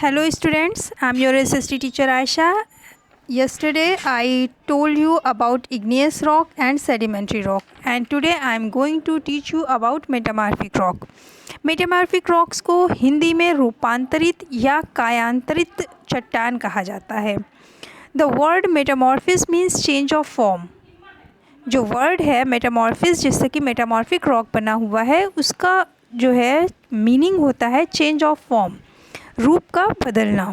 Hello students, I'm your SST teacher Aisha. Yesterday I told you about igneous rock and sedimentary rock, and today I'm going to teach you about metamorphic rock. Metamorphic rocks को हिंदी में रूपांतरित या कायांतरित चट्टान कहा जाता है. The word metamorphosis means change of form. जो word है मेटामॉर्फिस, जिससे कि मेटामॉर्फिक रॉक बना हुआ है, उसका जो है मीनिंग होता है चेंज ऑफ फॉर्म, रूप का बदलना.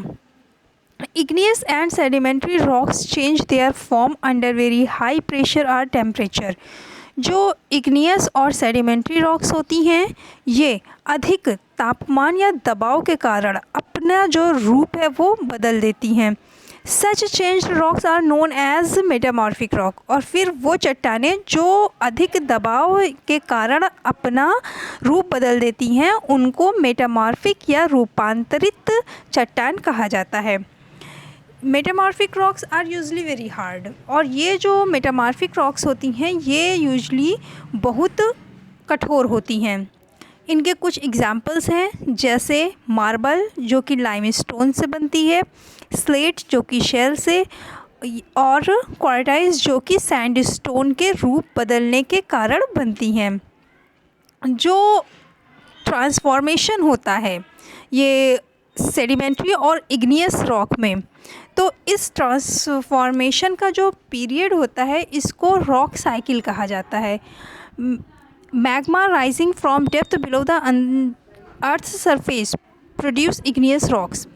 Igneous and sedimentary rocks change their form under very high pressure or temperature. जो igneous और sedimentary rocks होती हैं, ये अधिक तापमान या दबाव के कारण अपना जो रूप है वो बदल देती हैं. Such changed rocks are known as metamorphic rock. और फिर वो चट्टानें जो अधिक दबाव के कारण अपना रूप बदल देती हैं, उनको मेटामॉर्फिक या रूपांतरित चट्टान कहा जाता है. Metamorphic rocks are usually very hard. और ये जो मेटामॉर्फिक रॉक्स होती हैं ये यूजली बहुत कठोर होती हैं. इनके कुछ एग्जाम्पल्स हैं, जैसे मार्बल जो कि लाइमस्टोन से बनती है, स्लेट जो कि शेल से, और क्वार्टाइज जो कि सैंडस्टोन के रूप बदलने के कारण बनती हैं. जो ट्रांसफॉर्मेशन होता है ये सेडिमेंट्री और इग्नियस रॉक में, तो इस ट्रांसफॉर्मेशन का जो पीरियड होता है इसको रॉक साइकिल कहा जाता है. Magma rising from depth below the earth surface produce igneous rocks.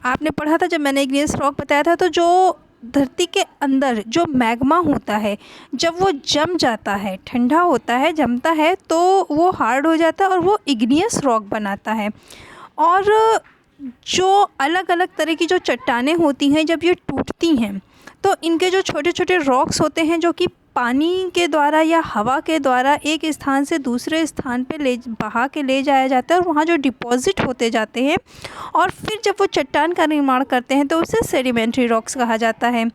आपने पढ़ा था जब मैंने इग्नियस रॉक बताया था, तो जो धरती के अंदर जो मैग्मा होता है, जब वो जम जाता है, ठंडा होता है, जमता है, तो वो हार्ड हो जाता है और वो इग्नियस रॉक बनाता है. और जो अलग अलग तरह की जो चट्टानें होती हैं, जब ये टूटती हैं तो इनके जो छोटे छोटे रॉक्स होते हैं, जो कि पानी के द्वारा या हवा के द्वारा एक स्थान से दूसरे स्थान पे बहा के ले जाया जाता है, और वहाँ जो डिपॉजिट होते जाते हैं, और फिर जब वो चट्टान का निर्माण करते हैं तो उसे सेडिमेंट्री रॉक्स कहा जाता है.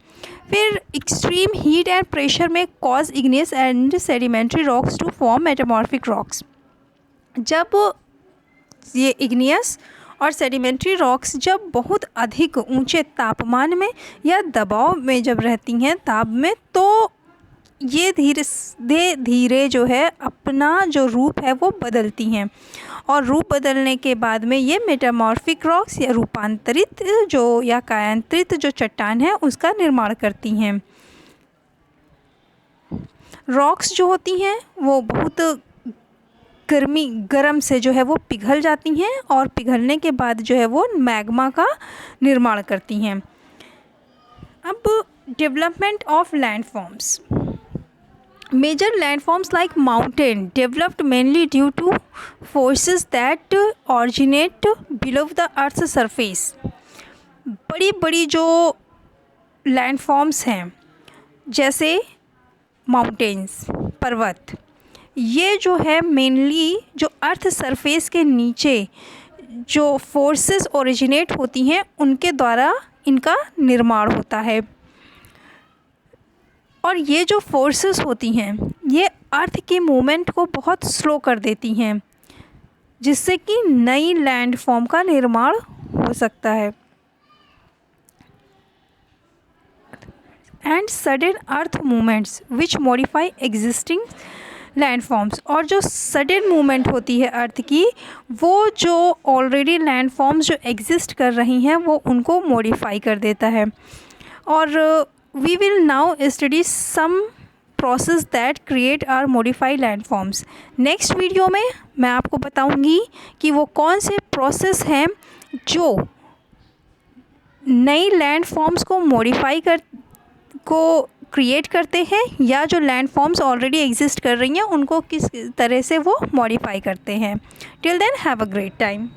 फिर एक्सट्रीम हीट एंड प्रेशर में cause igneous and sedimentary rocks to form metamorphic rocks. जब ये इग्नियस और सेडिमेंट्री रॉक्स जब बहुत अधिक ऊंचे तापमान में या दबाव में जब रहती हैं, ताप में, तो ये धीरे धीरे जो है अपना जो रूप है वो बदलती हैं, और रूप बदलने के बाद में ये मेटामॉर्फिक रॉक्स या रूपांतरित जो या कायांतरित जो चट्टान है उसका निर्माण करती हैं. रॉक्स जो होती हैं वो बहुत गर्म से जो है वो पिघल जाती हैं, और पिघलने के बाद जो है वो मैग्मा का निर्माण करती हैं. अब development of landforms. Major landforms like mountain developed mainly due to forces that originate below the earth's surface. बड़ी बड़ी जो लैंडफॉर्म्स हैं, जैसे माउंटेन्स, पर्वत, ये जो है मेनली जो अर्थ सरफेस के नीचे जो फोर्सेस ओरिजिनेट होती हैं उनके द्वारा इनका निर्माण होता है. और ये जो फोर्सेस होती हैं ये अर्थ के मूवमेंट को बहुत स्लो कर देती हैं, जिससे कि नई लैंडफॉर्म का निर्माण हो सकता है. And sudden earth movements which modify existing landforms. और जो सडन मूवमेंट होती है अर्थ की, वो जो ऑलरेडी लैंडफॉर्म्स जो एग्जिस्ट कर रही हैं वो उनको मॉडिफाई कर देता है. और we will now study some process that create our modified landforms. Next video में मैं आपको बताऊंगी कि वो कौन से प्रोसेस हैं जो नई लैंडफॉर्म्स को मॉडिफाई को क्रिएट करते हैं, या जो लैंडफॉर्म्स ऑलरेडी एग्जिस्ट कर रही हैं उनको किस तरह से वो मॉडिफाई करते हैं. Till then have a great time.